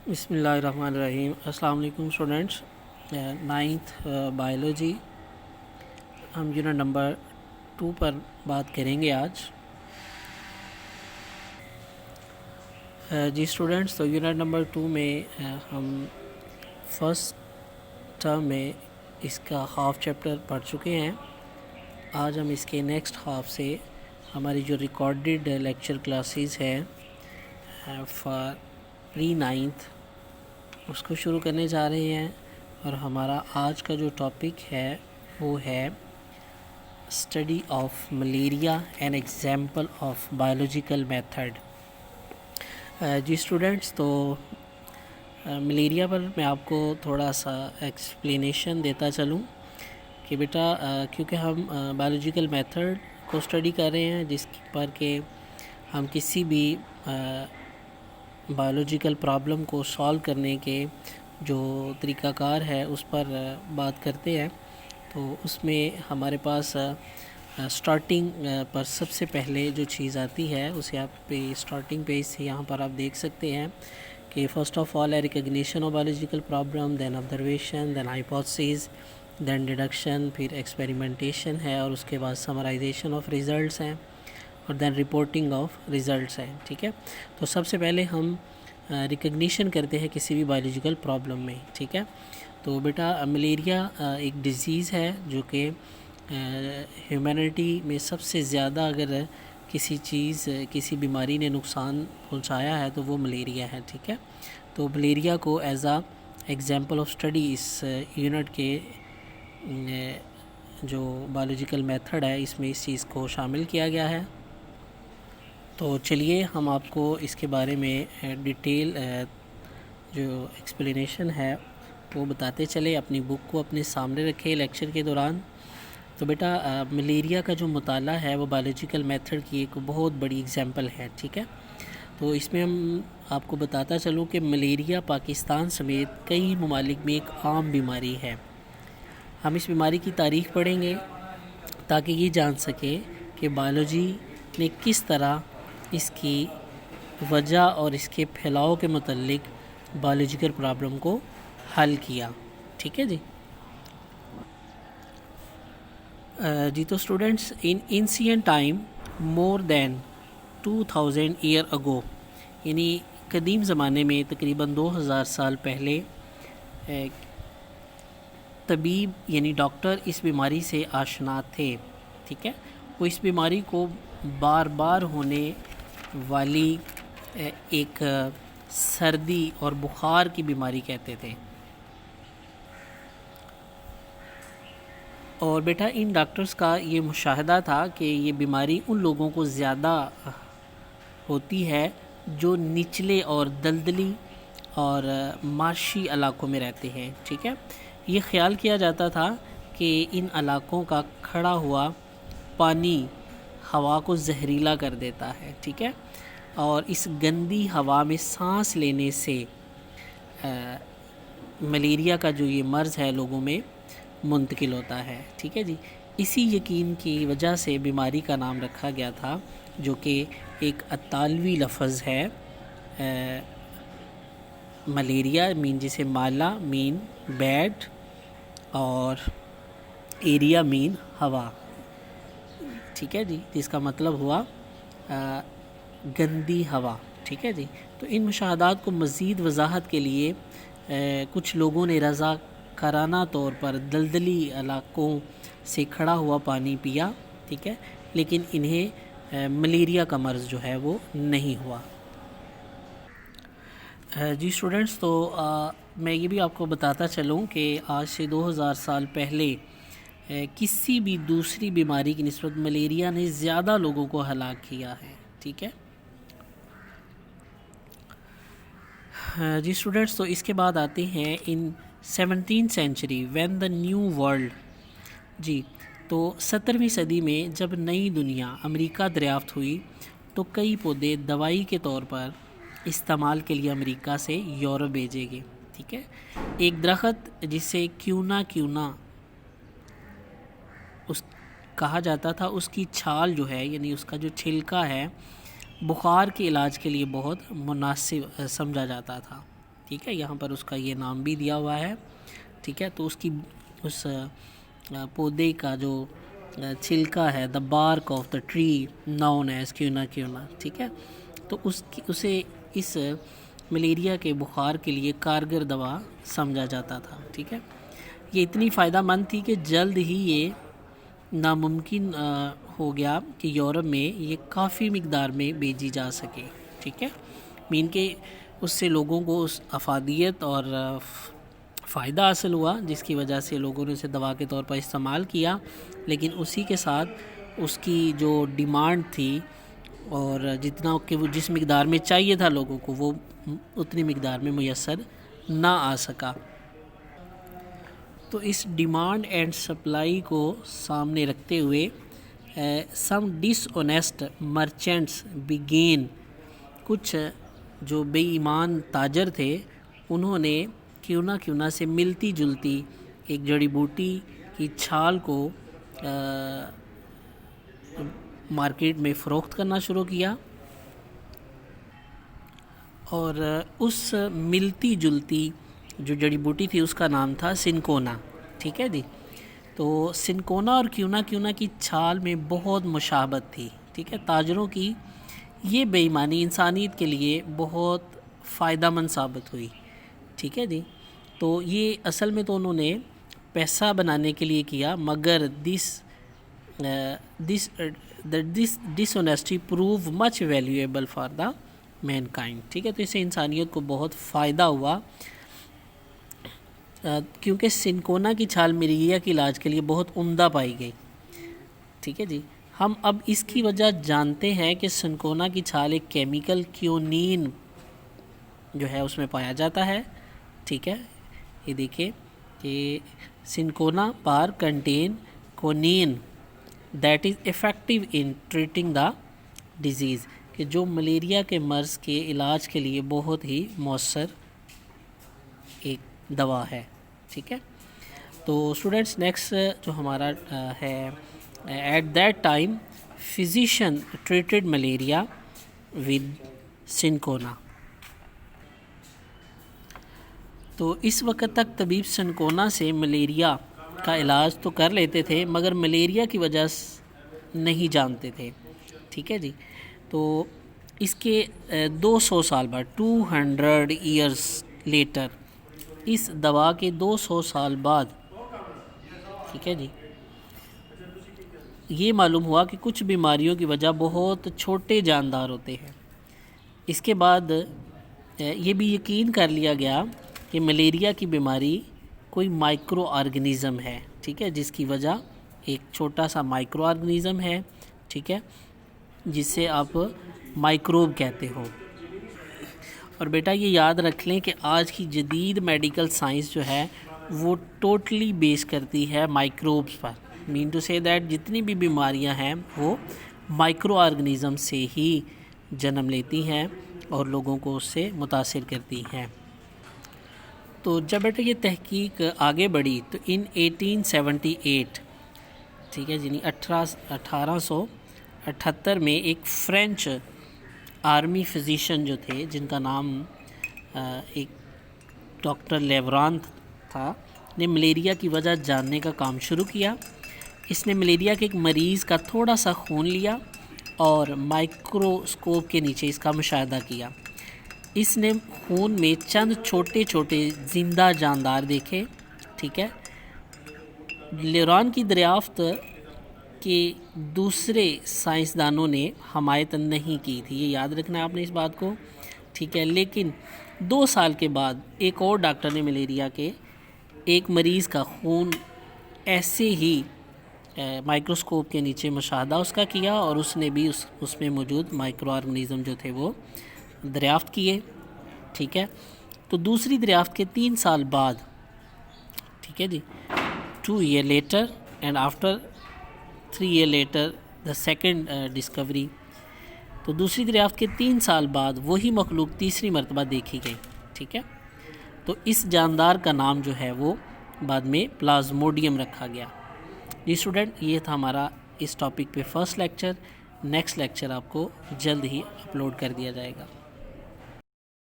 بسم اللہ الرحمن الرحیم۔ السلام علیکم اسٹوڈنٹس، نائنتھ بائیولوجی ہم یونٹ نمبر 2 پر بات کریں گے آج۔ جی اسٹوڈنٹس، تو یونٹ نمبر 2 میں ہم فرسٹ ٹرم میں اس کا ہاف چیپٹر پڑھ چکے ہیں۔ آج ہم اس کے نیکسٹ ہاف سے ہماری جو ریکارڈڈ لیکچر کلاسز ہیں فار پری نائنتھ اس کو شروع کرنے جا رہے ہیں، اور ہمارا آج کا جو ٹاپک ہے وہ ہے study of malaria an example of biological method. جی اسٹوڈنٹس، تو ملیریا پر میں آپ کو تھوڑا سا ایکسپلینیشن دیتا چلوں کہ بیٹا کیونکہ ہم بایولوجیکل میتھڈ کو اسٹڈی کر رہے ہیں جس پر کہ ہم کسی بھی بایولوجیکل پرابلم کو سالو کرنے کے جو طریقہ کار ہے اس پر بات کرتے ہیں، تو اس میں ہمارے پاس سٹارٹنگ پر سب سے پہلے جو چیز آتی ہے اسے آپ پہ سٹارٹنگ پیج سے یہاں پر آپ دیکھ سکتے ہیں کہ فرسٹ آف آل ہے recognition of biological problem, then observation, then hypothesis, then deduction, پھر ایکسپیریمنٹیشن ہے، اور اس کے بعد سمرائزیشن آف ریزلٹس ہیں، اور دین رپورٹنگ آف ریزلٹس ہیں۔ ٹھیک ہے، تو سب سے پہلے ہم ریکگنیشن کرتے ہیں کسی بھی بایولوجیکل پرابلم میں۔ ٹھیک ہے، تو بیٹا ملیریا ایک ڈیزیز ہے جو کہ ہیومینٹی میں سب سے زیادہ اگر کسی بیماری نے نقصان پہنچایا ہے تو وہ ملیریا ہے۔ ٹھیک ہے، تو ملیریا کو as a example of study اس یونٹ کے جو بایولوجیکل میتھڈ ہے اس میں اس چیز کو شامل کیا گیا ہے۔ تو چلیے ہم آپ کو اس کے بارے میں ڈیٹیل جو ایکسپلینیشن ہے وہ بتاتے چلے، اپنی بک کو اپنے سامنے رکھے لیکچر کے دوران۔ تو بیٹا ملیریا کا جو مطالعہ ہے وہ بایولوجیکل میتھڈ کی ایک بہت بڑی ایگزامپل ہے۔ ٹھیک ہے، تو اس میں ہم آپ کو بتاتا چلوں کہ ملیریا پاکستان سمیت کئی ممالک میں ایک عام بیماری ہے۔ ہم اس بیماری کی تاریخ پڑھیں گے تاکہ یہ جان سکیں کہ بایولوجی نے کس طرح اس کی وجہ اور اس کے پھیلاؤ کے متعلق بایولوجیکل پرابلم کو حل کیا۔ ٹھیک ہے جی تو اسٹوڈنٹس، ان اینسینٹ ٹائم مور دین 2000 ایئر اگو، یعنی قدیم زمانے میں تقریباً 2000 سال پہلے طبیب یعنی ڈاکٹر اس بیماری سے آشنا تھے۔ ٹھیک ہے، وہ اس بیماری کو بار بار ہونے والی ایک سردی اور بخار کی بیماری کہتے تھے۔ اور بیٹا ان ڈاکٹرز کا یہ مشاہدہ تھا کہ یہ بیماری ان لوگوں کو زیادہ ہوتی ہے جو نچلے اور دلدلی اور مارشی علاقوں میں رہتے ہیں۔ ٹھیک ہے، یہ خیال کیا جاتا تھا کہ ان علاقوں کا کھڑا ہوا پانی ہوا کو زہریلا کر دیتا ہے۔ ٹھیک ہے، اور اس گندی ہوا میں سانس لینے سے ملیریا کا جو یہ مرض ہے لوگوں میں منتقل ہوتا ہے۔ ٹھیک ہے جی، اسی یقین کی وجہ سے بیماری کا نام رکھا گیا تھا، جو کہ ایک اطالوی لفظ ہے ملیریا مین، جسے مالا مین بیڈ اور ایریا مین ہوا۔ ٹھیک ہے جی، جس کا مطلب ہوا گندی ہوا۔ ٹھیک ہے جی، تو ان مشاہدات کو مزید وضاحت کے لیے کچھ لوگوں نے رضاکارانہ طور پر دلدلی علاقوں سے کھڑا ہوا پانی پیا۔ ٹھیک ہے، لیکن انہیں ملیریا کا مرض جو ہے وہ نہیں ہوا۔ جی اسٹوڈنٹس، تو میں یہ بھی آپ کو بتاتا چلوں کہ آج سے 2000 سال پہلے کسی بھی دوسری بیماری کی نسبت ملیریا نے زیادہ لوگوں کو ہلاک کیا ہے۔ ٹھیک ہے جی اسٹوڈنٹس، تو اس کے بعد آتے ہیں in 17th century when the new world. جی تو 17ویں صدی میں جب نئی دنیا امریکہ دریافت ہوئی تو کئی پودے دوائی کے طور پر استعمال کے لیے امریکہ سے یورپ بھیجے گئے۔ ٹھیک ہے، ایک درخت جسے کیونا اس کہا جاتا تھا، اس کی چھال جو ہے یعنی اس کا جو چھلکا ہے بخار کے علاج کے لیے بہت مناسب سمجھا جاتا تھا۔ ٹھیک ہے، یہاں پر اس کا یہ نام بھی دیا ہوا ہے، ٹھیک ہے۔ تو اس پودے کا جو چھلکا ہے، the bark of the tree known as quina quina, ٹھیک ہے، تو اسے اس ملیریا کے بخار کے لیے کارگر دوا سمجھا جاتا تھا، ٹھیک ہے۔ یہ اتنی فائدہ مند تھی کہ جلد ہی یہ ناممکن ہو گیا کہ یورپ میں یہ کافی مقدار میں بیچی جا سکے، ٹھیک ہے۔ مین کہ اس سے لوگوں کو اس افادیت اور فائدہ حاصل ہوا، جس کی وجہ سے لوگوں نے اسے دوا کے طور پر استعمال کیا، لیکن اسی کے ساتھ اس کی جو ڈیمانڈ تھی اور جتنا کہ وہ جس مقدار میں چاہیے تھا لوگوں کو، وہ اتنی مقدار میں میسر نہ آ سکا۔ تو اس ڈیمانڈ اینڈ سپلائی کو سامنے رکھتے ہوئے سم ڈس اونیسٹ مرچنٹس بگین، کچھ جو بے ایمان تاجر تھے، انہوں نے کیونا سے ملتی جلتی ایک جڑی بوٹی کی چھال کو مارکیٹ میں فروخت کرنا شروع کیا، اور اس ملتی جلتی جو جڑی بوٹی تھی اس کا نام تھا سنکونا، ٹھیک ہے جی۔ تو سنکونا اور کیونا کی چھال میں بہت مشابہت تھی، ٹھیک ہے۔ تاجروں کی یہ بے ایمانی انسانیت کے لیے بہت فائدہ مند ثابت ہوئی، ٹھیک ہے جی۔ تو یہ اصل میں تو انہوں نے پیسہ بنانے کے لیے کیا، مگر dishonesty prove much valuable for the mankind, ٹھیک ہے۔ تو اس سے انسانیت کو بہت فائدہ ہوا، کیونکہ سنکونا کی چھال ملیریا کے علاج کے لیے بہت عمدہ پائی گئی، ٹھیک ہے جی۔ ہم اب اس کی وجہ جانتے ہیں کہ سنکونا کی چھال ایک کیمیکل کیونین جو ہے اس میں پایا جاتا ہے، ٹھیک ہے۔ یہ دیکھیں کہ cinchona bark contain quinine that is effective in treating the disease, کہ جو ملیریا کے مرض کے علاج کے لیے بہت ہی مؤثر ایک دوا ہے، ٹھیک ہے۔ تو اسٹوڈنٹس نیکسٹ جو ہمارا ہے، at that time physician treated malaria with cinchona. تو اس وقت تک طبیب سنکونا سے ملیریا کا علاج تو کر لیتے تھے، مگر ملیریا کی وجہ نہیں جانتے تھے، ٹھیک ہے جی۔ تو اس کے 200 سال بعد 200 ایئرس لیٹر، اس دوا کے 200 سال بعد، ٹھیک ہے جی، یہ معلوم ہوا کہ کچھ بیماریوں کی وجہ بہت چھوٹے جاندار ہوتے ہیں۔ اس کے بعد یہ بھی یقین کر لیا گیا کہ ملیریا کی بیماری کوئی مائکرو آرگنزم ہے، ٹھیک ہے، جس کی وجہ ایک چھوٹا سا مائکرو آرگنزم ہے، ٹھیک ہے، جس سے آپ مائکروب کہتے ہو۔ اور بیٹا یہ یاد رکھ لیں کہ آج کی جدید میڈیکل سائنس جو ہے وہ ٹوٹلی بیس کرتی ہے مائکروبس پر، مین ٹو سے دیٹ جتنی بھی بیماریاں ہیں وہ مائکرو آرگنزم سے ہی جنم لیتی ہیں اور لوگوں کو اس سے متاثر کرتی ہیں۔ تو جب بیٹا یہ تحقیق آگے بڑھی تو ان 1878، ٹھیک ہے جی، 1878 میں ایک فرینچ آرمی فزیشین جو تھے، جن کا نام ایک ڈاکٹر لیوران تھا، نے ملیریا کی وجہ جاننے کا کام شروع کیا۔ اس نے ملیریا کے ایک مریض کا تھوڑا سا خون لیا اور مائکروسکوپ کے نیچے اس کا مشاہدہ کیا۔ اس نے خون میں چند چھوٹے چھوٹے زندہ جاندار دیکھے، ٹھیک ہے۔ لیوران کی دریافت کہ دوسرے سائنسدانوں نے حمایت نہیں کی تھی، یہ یاد رکھنا ہے آپ نے اس بات کو، ٹھیک ہے۔ لیکن 2 سال کے بعد ایک اور ڈاکٹر نے ملیریا کے ایک مریض کا خون ایسے ہی مائکروسکوپ کے نیچے مشاہدہ اس کا کیا، اور اس نے بھی اس میں موجود مائکرو آرگنزم جو تھے وہ دریافت کیے، ٹھیک ہے۔ تو دوسری دریافت کے 3 سال بعد، ٹھیک ہے جی، 2 years later and after 3 years later the second discovery، تو دوسری دریافت کے 3 سال بعد وہی مخلوق تیسری مرتبہ دیکھی گئی، ٹھیک ہے۔ تو اس جاندار کا نام جو ہے وہ بعد میں پلازموڈیم رکھا گیا۔ جی اسٹوڈنٹ، یہ تھا ہمارا اس ٹاپک پہ فرسٹ لیکچر۔ نیکسٹ لیکچر آپ کو جلد ہی اپلوڈ کر دیا جائے گا۔